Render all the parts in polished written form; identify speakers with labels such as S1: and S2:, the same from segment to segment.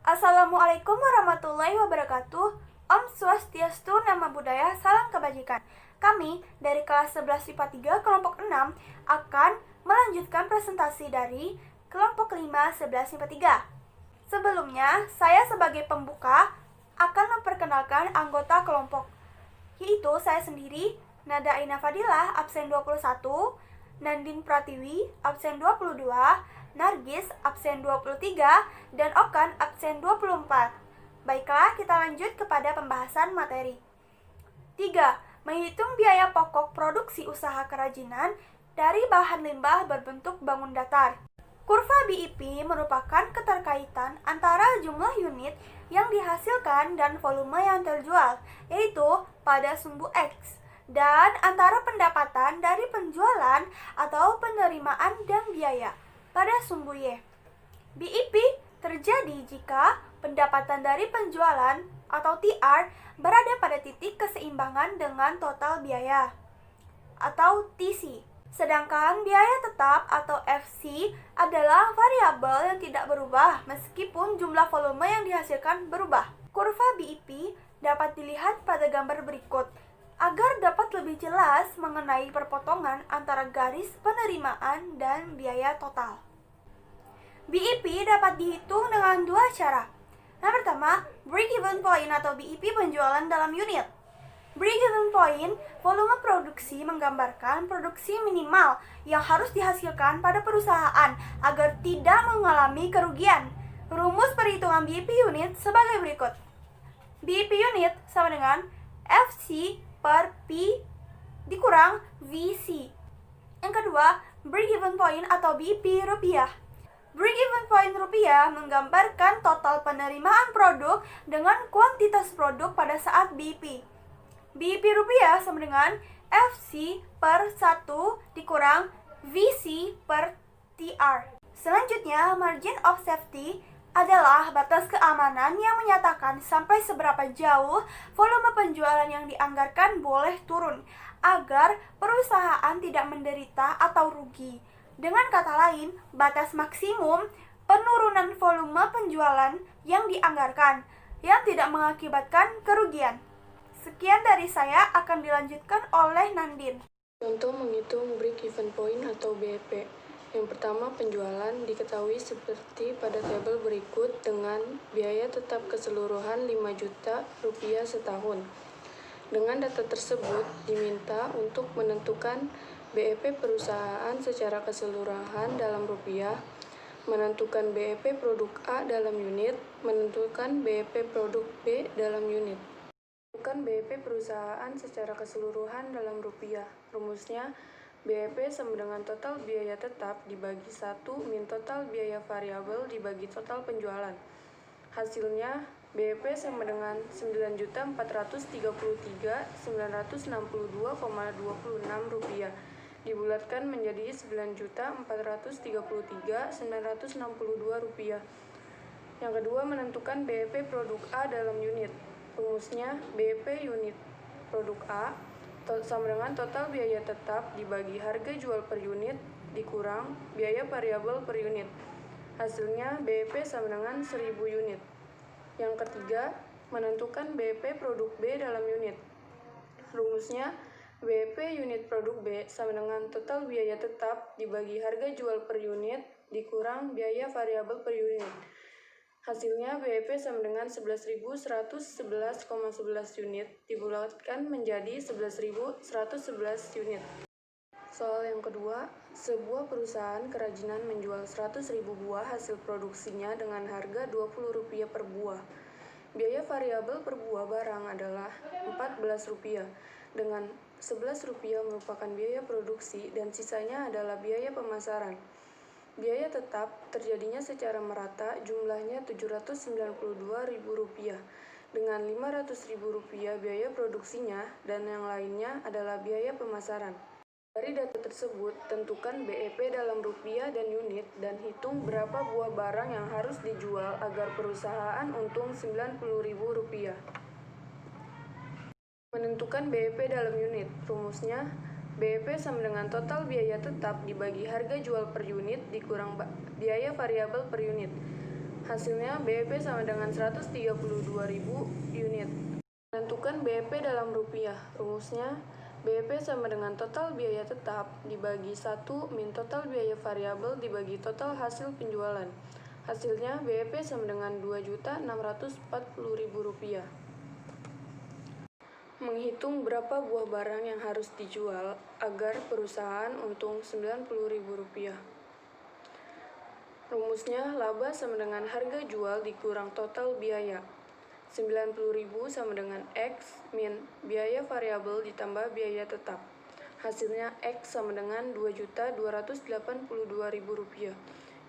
S1: Assalamualaikum warahmatullahi wabarakatuh. Om Swastiastu, Nama Budaya, Salam Kebajikan. Kami dari kelas 11 IPA 3 kelompok 6 akan melanjutkan presentasi dari kelompok 5 11 IPA 3. Sebelumnya, saya sebagai pembuka akan memperkenalkan anggota kelompok, yaitu saya sendiri, Nada Aina Fadilah, absen 21, Nandin Pratiwi, absen 22, Nargis, absen 23, dan Okan, absen 24. Baiklah, kita lanjut kepada pembahasan materi. 3. Menghitung biaya pokok produksi usaha kerajinan dari bahan limbah berbentuk bangun datar. Kurva BIP merupakan keterkaitan antara jumlah unit yang dihasilkan dan volume yang terjual, yaitu pada sumbu X, dan antara pendapatan dari penjualan atau penerimaan dan biaya pada sumbu Y. BIP terjadi jika pendapatan dari penjualan atau TR berada pada titik keseimbangan dengan total biaya atau TC. Sedangkan biaya tetap atau FC adalah variabel yang tidak berubah meskipun jumlah volume yang dihasilkan berubah. Kurva BIP dapat dilihat pada gambar berikut agar dapat lebih jelas mengenai perpotongan antara garis penerimaan dan biaya total. BIP dapat dihitung dengan dua cara. Yang pertama, break-even point atau BIP penjualan dalam unit. Break-even point, volume produksi menggambarkan produksi minimal yang harus dihasilkan pada perusahaan agar tidak mengalami kerugian. Rumus perhitungan BIP unit sebagai berikut. BIP unit sama dengan FC per P dikurang VC. Yang kedua, break-even point atau BIP rupiah. Break-even point rupiah menggambarkan total penerimaan produk dengan kuantitas produk pada saat BIP. BIP rupiah sama dengan FC per 1 dikurang VC per TR. Selanjutnya, margin of safety adalah batas keamanan yang menyatakan sampai seberapa jauh volume penjualan yang dianggarkan boleh turun agar perusahaan tidak menderita atau rugi. Dengan kata lain, batas maksimum penurunan volume penjualan yang dianggarkan yang tidak mengakibatkan kerugian. Sekian dari saya, akan dilanjutkan oleh Nandin.
S2: Contoh menghitung break-even point atau BEP. Yang pertama, penjualan diketahui seperti pada tabel berikut dengan biaya tetap keseluruhan 5 juta rupiah setahun. Dengan data tersebut, diminta untuk menentukan BEP perusahaan secara keseluruhan dalam rupiah, menentukan BEP produk A dalam unit, menentukan BEP produk B dalam unit. Tentukan BEP perusahaan secara keseluruhan dalam rupiah. Rumusnya, BEP sama dengan total biaya tetap dibagi 1 min total biaya variabel dibagi total penjualan. Hasilnya, BEP sama dengan 9.433.962,26 rupiah dibulatkan menjadi 9.433.962 rupiah. Yang kedua, menentukan BEP produk A dalam unit. Rumusnya, BEP unit produk A sama dengan total biaya tetap dibagi harga jual per unit dikurang biaya variabel per unit. Hasilnya, BEP sama dengan 1000 unit. Yang ketiga, menentukan BEP produk B dalam unit. Rumusnya, BEP unit produk B sama dengan total biaya tetap dibagi harga jual per unit dikurang biaya variabel per unit. Hasilnya, BEP sama dengan 11.111,11 unit dibulatkan menjadi 11.111 unit. Soal yang kedua, sebuah perusahaan kerajinan menjual 100.000 buah hasil produksinya dengan harga Rp20 per buah. Biaya variabel per buah barang adalah Rp14, dengan Rp11 merupakan biaya produksi dan sisanya adalah biaya pemasaran. Biaya tetap terjadinya secara merata jumlahnya Rp792.000, dengan Rp500.000 biaya produksinya dan yang lainnya adalah biaya pemasaran. Dari data tersebut, tentukan BEP dalam rupiah dan unit dan hitung berapa buah barang yang harus dijual agar perusahaan untung Rp90.000. Menentukan BEP dalam unit. Rumusnya, BEP sama dengan total biaya tetap dibagi harga jual per unit dikurang biaya variabel per unit. Hasilnya BEP sama dengan 132.000 unit. Menentukan BEP dalam rupiah. Rumusnya, BEP sama dengan total biaya tetap dibagi 1 min total biaya variabel dibagi total hasil penjualan. Hasilnya BEP sama dengan Rp2.640.000. Menghitung berapa buah barang yang harus dijual agar perusahaan untung Rp90.000. Rumusnya, laba sama dengan harga jual dikurang total biaya. 90.000 sama dengan X min biaya variabel ditambah biaya tetap. Hasilnya X sama dengan Rp2.282.000.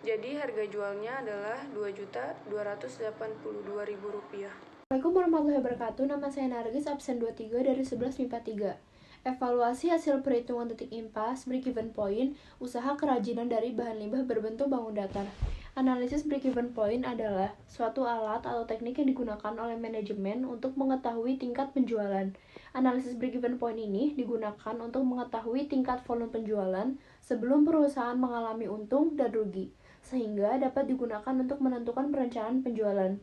S2: Jadi harga jualnya adalah Rp2.282.000.
S3: Assalamualaikum warahmatullahi wabarakatuh. Nama saya Nargis, absen 23 dari 11 MIPA 3. Evaluasi hasil perhitungan detik impas, break-even point, usaha kerajinan dari bahan limbah berbentuk bangun datar. Analisis break-even point adalah suatu alat atau teknik yang digunakan oleh manajemen untuk mengetahui tingkat penjualan. Analisis break-even point ini digunakan untuk mengetahui tingkat volume penjualan sebelum perusahaan mengalami untung dan rugi, sehingga dapat digunakan untuk menentukan perencanaan penjualan.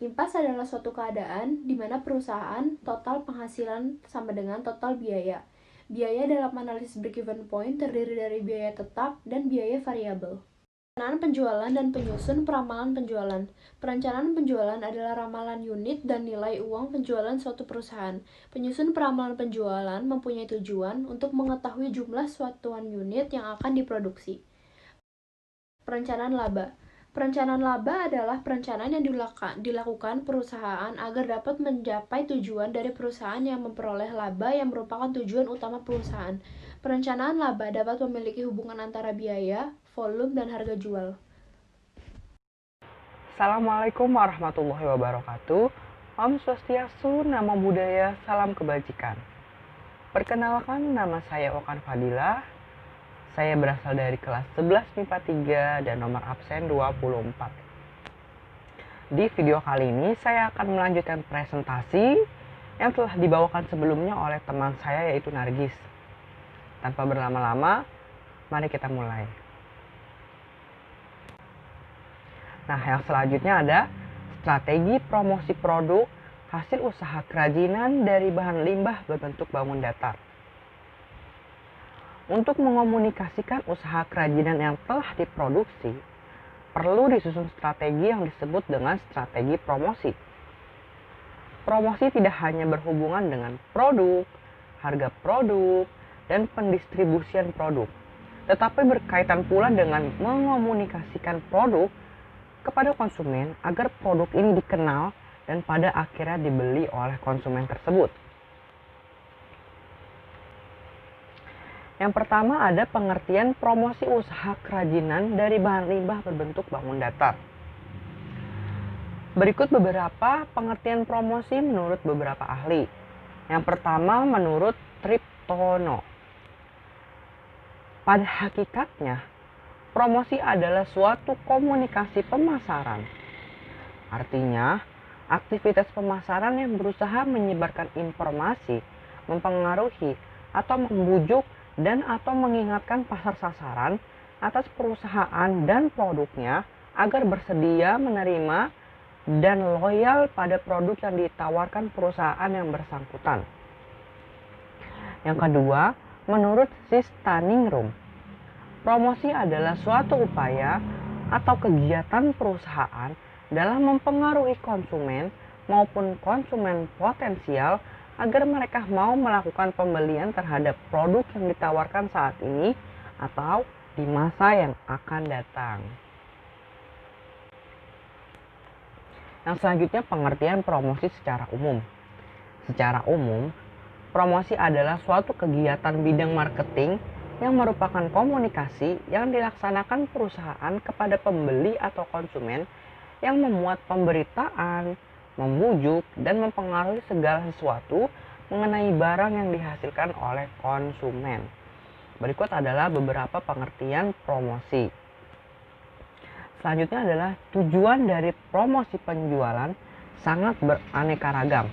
S3: Impas adalah suatu keadaan di mana perusahaan total penghasilan sama dengan total biaya. Biaya dalam analisis break-even point terdiri dari biaya tetap dan biaya variabel. Perencanaan penjualan dan penyusun peramalan penjualan. Perencanaan penjualan adalah ramalan unit dan nilai uang penjualan suatu perusahaan. Penyusun peramalan penjualan mempunyai tujuan untuk mengetahui jumlah satuan unit yang akan diproduksi. Perencanaan laba. Perencanaan laba adalah perencanaan yang dilakukan perusahaan agar dapat mencapai tujuan dari perusahaan yang memperoleh laba yang merupakan tujuan utama perusahaan. Perencanaan laba dapat memiliki hubungan antara biaya, volume, dan harga jual.
S4: Assalamualaikum warahmatullahi wabarakatuh. Om Swastiastu, Namo Buddhaya, salam kebajikan. Perkenalkan, nama saya Okan Fadilah. Saya berasal dari kelas 11 MIPA 3 dan nomor absen 24. Di video kali ini saya akan melanjutkan presentasi yang telah dibawakan sebelumnya oleh teman saya yaitu Nargis. Tanpa berlama-lama, mari kita mulai. Nah, yang selanjutnya ada strategi promosi produk hasil usaha kerajinan dari bahan limbah berbentuk bangun datar. Untuk mengomunikasikan usaha kerajinan yang telah diproduksi, perlu disusun strategi yang disebut dengan strategi promosi. Promosi tidak hanya berhubungan dengan produk, harga produk, dan pendistribusian produk, tetapi berkaitan pula dengan mengomunikasikan produk kepada konsumen agar produk ini dikenal dan pada akhirnya dibeli oleh konsumen tersebut. Yang pertama ada pengertian promosi usaha kerajinan dari bahan limbah berbentuk bangun datar. Berikut beberapa pengertian promosi menurut beberapa ahli. Yang pertama menurut Triptono. Pada hakikatnya, promosi adalah suatu komunikasi pemasaran. Artinya, aktivitas pemasaran yang berusaha menyebarkan informasi, mempengaruhi, atau membujuk dan atau mengingatkan pasar sasaran atas perusahaan dan produknya agar bersedia menerima dan loyal pada produk yang ditawarkan perusahaan yang bersangkutan. Yang kedua, menurut Sistaningrum, promosi adalah suatu upaya atau kegiatan perusahaan dalam mempengaruhi konsumen maupun konsumen potensial agar mereka mau melakukan pembelian terhadap produk yang ditawarkan saat ini atau di masa yang akan datang. Yang selanjutnya pengertian promosi secara umum. Secara umum, promosi adalah suatu kegiatan bidang marketing yang merupakan komunikasi yang dilaksanakan perusahaan kepada pembeli atau konsumen yang memuat pemberitaan, membujuk, dan mempengaruhi segala sesuatu mengenai barang yang dihasilkan oleh konsumen. Berikut adalah beberapa pengertian promosi. Selanjutnya adalah tujuan dari promosi penjualan sangat beraneka ragam,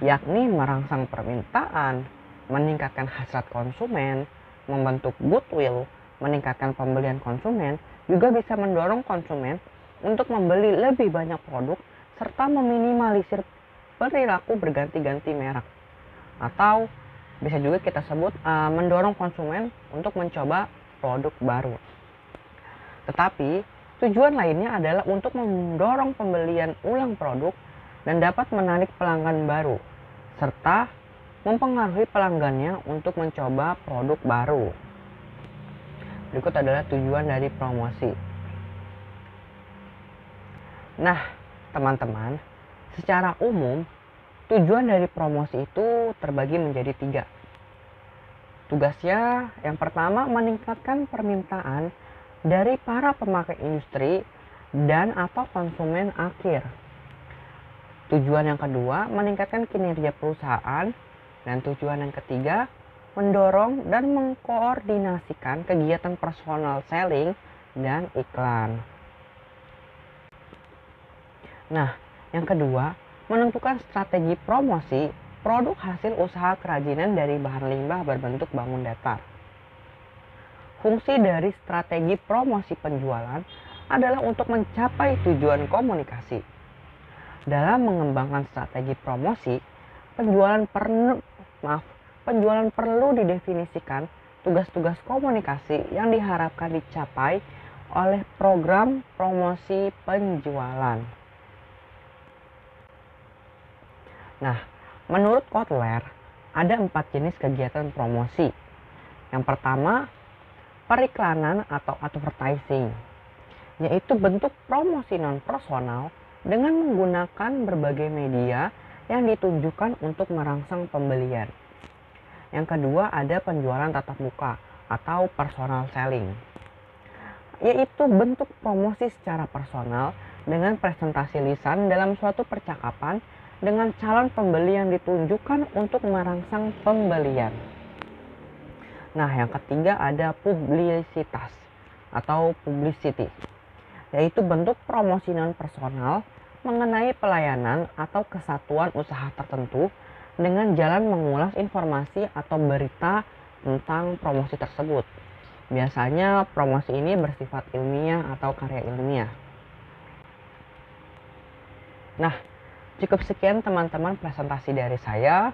S4: yakni merangsang permintaan, meningkatkan hasrat konsumen, membentuk goodwill, meningkatkan pembelian konsumen, juga bisa mendorong konsumen untuk membeli lebih banyak produk serta meminimalisir perilaku berganti-ganti merek. Atau bisa juga kita sebut mendorong konsumen untuk mencoba produk baru. Tetapi tujuan lainnya adalah untuk mendorong pembelian ulang produk dan dapat menarik pelanggan baru, serta mempengaruhi pelanggannya untuk mencoba produk baru. Berikut adalah tujuan dari promosi. Nah, teman-teman, secara umum, tujuan dari promosi itu terbagi menjadi 3. Tugasnya yang pertama meningkatkan permintaan dari para pemakai industri dan atau konsumen akhir. Tujuan yang kedua meningkatkan kinerja perusahaan. Dan tujuan yang ketiga mendorong dan mengkoordinasikan kegiatan personal selling dan iklan. Nah, yang kedua, menentukan strategi promosi produk hasil usaha kerajinan dari bahan limbah berbentuk bangun datar. Fungsi dari strategi promosi penjualan adalah untuk mencapai tujuan komunikasi. Dalam mengembangkan strategi promosi, penjualan perlu didefinisikan tugas-tugas komunikasi yang diharapkan dicapai oleh program promosi penjualan. Nah, menurut Kotler, ada 4 jenis kegiatan promosi. Yang pertama, periklanan atau advertising, yaitu bentuk promosi non-personal dengan menggunakan berbagai media yang ditunjukkan untuk merangsang pembelian. Yang kedua, ada penjualan tatap muka atau personal selling, yaitu bentuk promosi secara personal dengan presentasi lisan dalam suatu percakapan dengan calon pembeli yang ditunjukkan untuk merangsang pembelian. Nah, yang ketiga ada publisitas atau publicity, yaitu bentuk promosi non-personal mengenai pelayanan atau kesatuan usaha tertentu dengan jalan mengulas informasi atau berita tentang promosi tersebut. Biasanya promosi ini bersifat ilmiah atau karya ilmiah. Nah, cukup sekian teman-teman presentasi dari saya.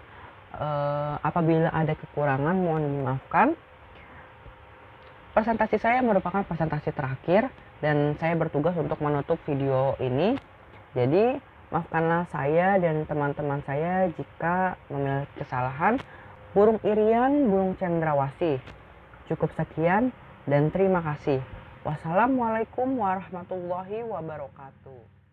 S4: Apabila ada kekurangan mohon dimaafkan. Presentasi saya merupakan presentasi terakhir dan saya bertugas untuk menutup video ini. Jadi maafkanlah saya dan teman-teman saya jika memiliki kesalahan. Burung Irian, burung cendrawasih. Cukup sekian dan terima kasih. Wassalamualaikum warahmatullahi wabarakatuh.